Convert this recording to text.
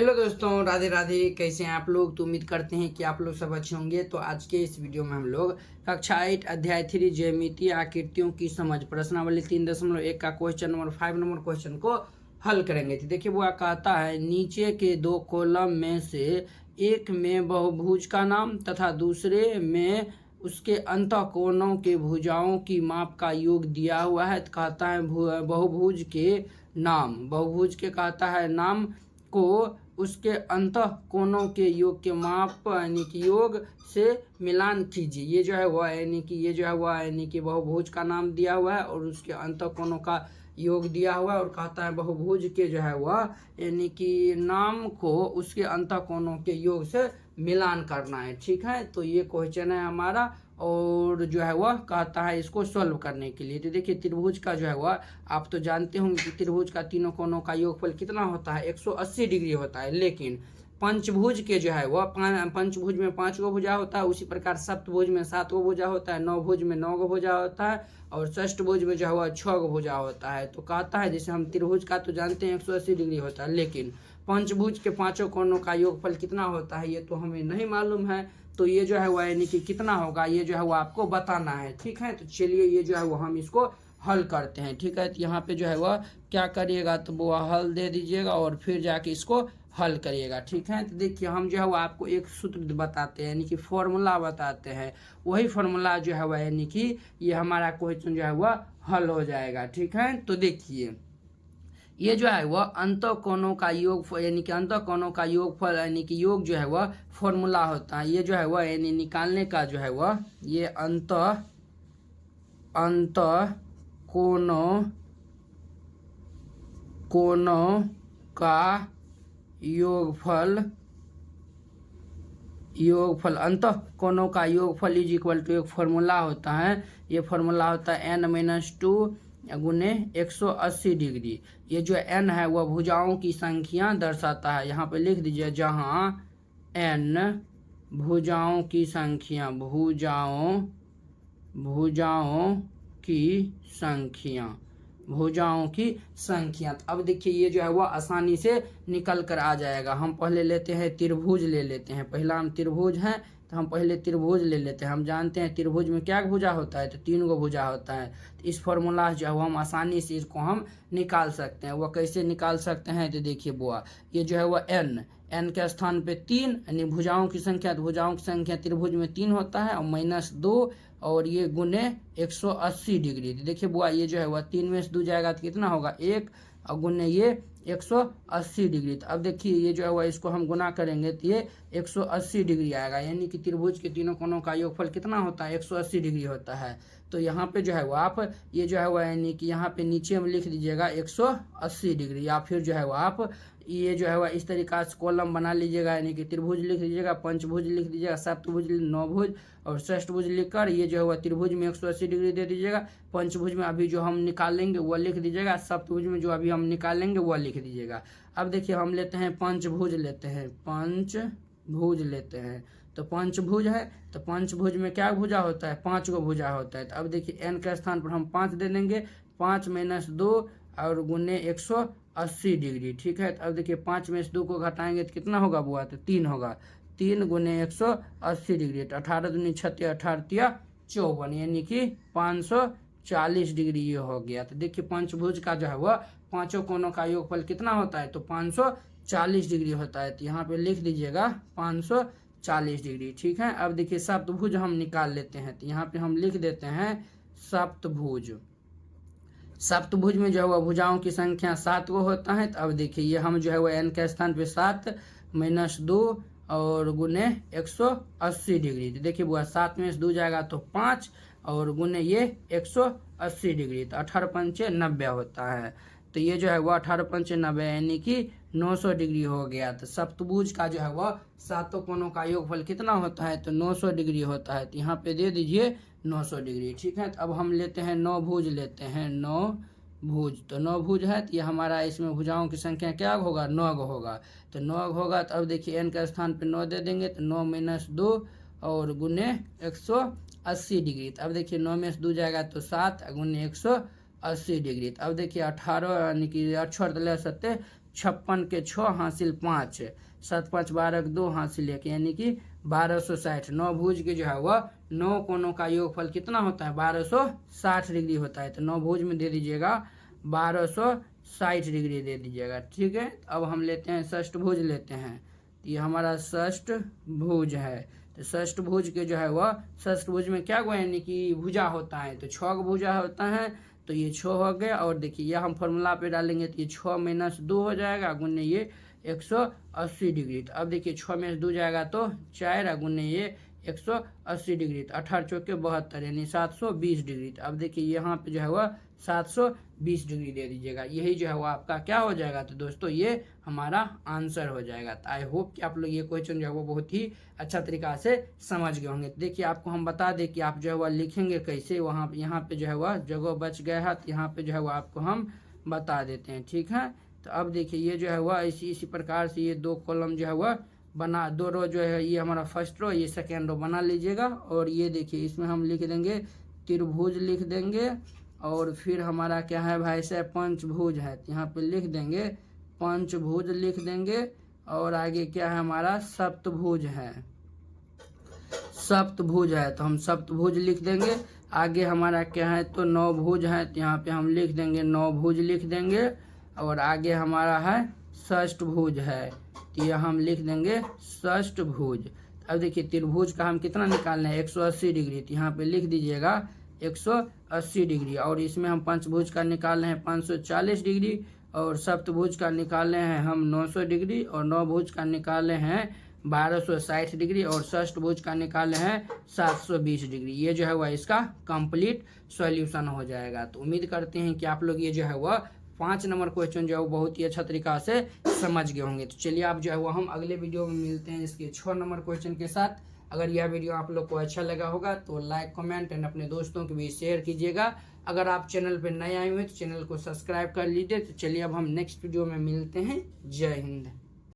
Hello दोस्तों, राधे राधे। कैसे हैं आप लोग? तो उम्मीद करते हैं कि आप लोग सब अच्छे होंगे। तो आज के इस वीडियो में हम लोग कक्षा 8 अध्याय 3 ज्यामितीय आकृतियों की समझ प्रश्नावली 3.1 का क्वेश्चन नंबर 5 नंबर क्वेश्चन को हल करेंगे। तो देखिए वो कहता है, नीचे के दो कॉलम में से एक में बहुभुज का नाम तथा दूसरे में उसके अंतःकोणों के भुजाओं की माप का योग दिया हुआ है। तो कहता है बहुभुज के बहुभुज के कहता है नाम को उसके अंतः कोणों के योग के माप यानी कि योग से मिलान कीजिए। ये जो है वह यानी कि बहुभुज का नाम दिया हुआ है और उसके अंतः कोणों का योग दिया हुआ है और कहता है बहुभुज के जो है वह यानी कि नाम को उसके अंतः कोणों के योग से मिलान करना है। ठीक है, तो ये क्वेश्चन है हमारा और जो है वह कहता है इसको सॉल्व करने के लिए। तो देखिए त्रिभुज का जो है वह आप तो जानते होंगे कि त्रिभुज का तीनों कोणों का योगफल कितना होता है, 180 डिग्री होता है। लेकिन पंचभुज के जो है वह पंचभुज में 5 गो भुजा होता है, उसी प्रकार सप्तभुज में 7 गो भुजा होता है, नवभुज में 9 गो भुजा होता है और षष्ठभुज में जो है वह 6 गो भुजा होता है। तो कहता है जैसे हम त्रिभुज का तो जानते हैं 180 डिग्री होता है, लेकिन पंचभुज के पांचों कोणों का योगफल कितना होता है ये तो हमें नहीं मालूम है। तो ये जो है वह यानी कि कितना होगा ये जो है वो आपको बताना है। ठीक है, तो चलिए ये जो है वो हम इसको हल करते हैं। ठीक है, तो यहाँ पे जो है वह क्या करिएगा तो वो हल दे दीजिएगा और फिर जाके इसको हल करिएगा। ठीक है, तो देखिए हम जो है वो आपको एक सूत्र बताते हैं यानी कि फॉर्मूला बताते हैं, वही फॉर्मूला जो है वह यानी कि ये हमारा क्वेश्चन जो है वह हल हो जाएगा। ठीक है, तो देखिए ये जो है वह अंतः कोणों का योग यानी कि अंतः कोणों का योगफल यानी कि योग जो है वह फॉर्मूला होता है। ये जो है वह यानी निकालने का जो है वह ये अंतः कोणों का योगफल अंतः कोणों का योगफल इज इक्वल टू एक फॉर्मूला होता है। ये फॉर्मूला होता है n-2 गुने 180 डिग्री। ये जो n है वह भुजाओं की संख्या दर्शाता है। यहाँ पे लिख दीजिए जहाँ n भुजाओं की संख्या भुजाओं की संख्या। अब देखिए ये जो है वह आसानी से निकल कर आ जाएगा। हम पहले लेते हैं त्रिभुज ले लेते हैं। पहला हम त्रिभुज हैं तो हम पहले त्रिभुज ले लेते हैं। हम जानते हैं त्रिभुज में क्या भुजा होता है तो 3 गो भुजा होता है। तो इस फॉर्मूला जो है वो हम आसानी से इसको हम निकाल सकते हैं। वह कैसे निकाल सकते हैं तो देखिए बुआ ये जो है वह n के स्थान पे 3 यानी भुजाओं की संख्या, तो भुजाओं की संख्या त्रिभुज में 3 होता है और -2 और ये गुने 180 डिग्री। तो देखिए बुआ ये जो है वह 3 में से 2 जाएगा तो कितना होगा 1 और गुने ये 180 डिग्री। तो अब देखिए ये जो है वह इसको हम गुना करेंगे तो ये 180 डिग्री आएगा यानी कि त्रिभुज के तीनों कोणों का योगफल कितना होता है 180 डिग्री होता है। तो यहाँ पे जो है वो आप ये जो है वह यानी कि यहाँ पे नीचे में लिख दीजिएगा 180 डिग्री या फिर जो है वो आप ये जो है वह इस तरीका से कॉलम बना लीजिएगा यानी कि त्रिभुज लिख लीजिएगा, पंचभुज लिख दीजिएगा, सप्तभुज, नवभुज और षष्ठभुज लिखकर ये जो है वह त्रिभुज में 180 डिग्री दे दीजिएगा, पंचभुज में अभी जो हम निकालेंगे वह लिख दीजिएगा, सप्तभुज में जो अभी हम निकालेंगे वह लिख दीजिएगा। अब देखिए हम लेते हैं पंचभुज लेते हैं तो पंचभुज है तो पंचभुज में क्या भुजा होता है 5 गो भुजा होता है। तो अब देखिए n के स्थान पर हम 5 दे देंगे, 5 - 2 और गुने 180 डिग्री। ठीक है, तो अब देखिए 5 में से 2 को घटाएंगे तो कितना होगा बुआ तो 3 होगा, 3 गुने 180 डिग्री। तो 18 दूनी 36, 18 54 यानी कि 540 डिग्री ये हो गया। तो देखिए पंचभुज का जो है वह पांचों कोणों का योगफल कितना होता है तो 540 डिग्री होता है। तो यहाँ पे लिख दीजिएगा 540 डिग्री। ठीक है, अब देखिए सप्तभुज हम निकाल लेते हैं। तो यहाँ पे हम लिख देते हैं सप्तभुज में जो है वह भुजाओं की संख्या 7 गो होता है। तो अब देखिए ये हम जो है वह n के स्थान पे 7 - 2 और गुने 180 डिग्री। तो देखिए बुआ 7 में से 2 जाएगा तो 5 और गुने ये 180 डिग्री। तो 18 पंचे 90 होता है। तो ये जो है वह 18 पंचे 90 यानी कि 900 डिग्री हो गया। तो सप्तभुज का जो है वह सातों कोणों का योगफल कितना होता है तो 900 डिग्री होता है। तो यहाँ पे दे दीजिए 900 डिग्री। ठीक है, तो अब हम लेते हैं नवभुज तो नवभुज है तो ये हमारा इसमें भुजाओं की संख्या क्या होगा 9 होगा। तो 9 होगा तो अब देखिए n के स्थान पे 9 दे देंगे तो 9 - 2 और गुने 180 डिग्री। तो अब देखिए 9 में से 2 जाएगा तो 7 गुने 180 डिग्री। तो अब देखिए 18 यानी कि 18 7 56 के 6 हासिल 5, 7 5 12 के 2 हासिल 1, यानी कि 1260। 9 भुज के जो है वह 9 कोणों का योगफल कितना होता है, 1260 डिग्री होता है। तो 9 भुज में दे दीजिएगा 1260 डिग्री दे दीजिएगा, ठीक है। अब हम लेते हैं षष्ठ भुज लेते हैं, तो ये हमारा षष्ठ भुज है। तो षष्ठ भुज के जो है वह, षष्ठ भुज में क्या हुआ, यानी कि भुजा होता है, तो 6 भुजा होता है, तो ये 6 हो गया। और देखिए यह हम फॉर्मूला पे डालेंगे तो ये 6 - 2 हो जाएगा, गुने ये 180 डिग्री। तो अब देखिए 6 में 2 जाएगा तो 4, गुने ये 180 डिग्री, तो 18 चौके 72, यानी 720 डिग्री। तो अब देखिए यहाँ पे जो है वह 720 डिग्री दे दीजिएगा, यही जो है वो आपका क्या हो जाएगा। तो दोस्तों ये हमारा आंसर हो जाएगा। तो आई होप कि आप लोग ये क्वेश्चन जो है वो बहुत ही अच्छा तरीका से समझ गए होंगे। तो देखिए आपको हम बता दें कि आप जो है वह लिखेंगे कैसे, वहाँ यहाँ पे जो है वह जगह बच गया है, तो यहाँ पे जो है वह आपको हम बता देते हैं, ठीक है। तो अब देखिए ये जो है वह इसी प्रकार से ये 2 कॉलम जो है वह बना, 2 रो जो है, ये हमारा फर्स्ट रो, ये सेकेंड रो बना लीजिएगा। और ये देखिए इसमें हम लिख देंगे त्रिभुज लिख देंगे, और फिर हमारा क्या है भाई साहब, पंचभुज है, तो यहाँ पे लिख देंगे पंचभुज लिख देंगे। और आगे क्या है हमारा, सप्तभुज है, सप्तभुज है, तो हम सप्तभुज लिख देंगे। आगे हमारा क्या है, तो 9 भुज है, तो यहाँ पे हम लिख देंगे 9 भुज लिख देंगे। और आगे हमारा है षष्ठ भुज है, तो ये हम लिख देंगे षष्ठ भुज। अब देखिए त्रिभुज का हम कितना निकालना है, 180 डिग्री, तो यहाँ पे लिख दीजिएगा 180 डिग्री। और इसमें हम पंचभुज का निकाल रहे हैं 540 डिग्री, और सप्तभुज का निकाले हैं हम 900 डिग्री, और 9 भुज का निकाले हैं 1260 डिग्री, और षष्ठ भुज का निकाले हैं 720 डिग्री। ये जो है वह इसका कंप्लीट सॉल्यूशन हो जाएगा। तो उम्मीद करते हैं कि आप लोग ये जो है वह 5 नंबर क्वेश्चन जो है वो बहुत ही अच्छा तरीका से समझ गए होंगे। तो चलिए आप जो है वो हम अगले वीडियो में मिलते हैं इसके 6 नंबर क्वेश्चन के साथ। अगर यह वीडियो आप लोग को अच्छा लगा होगा तो लाइक, कमेंट एंड अपने दोस्तों के बीच शेयर कीजिएगा। अगर आप चैनल पर नए आए हुए तो चैनल को सब्सक्राइब कर लीजिए। तो चलिए अब हम नेक्स्ट वीडियो में मिलते हैं। जय हिंद।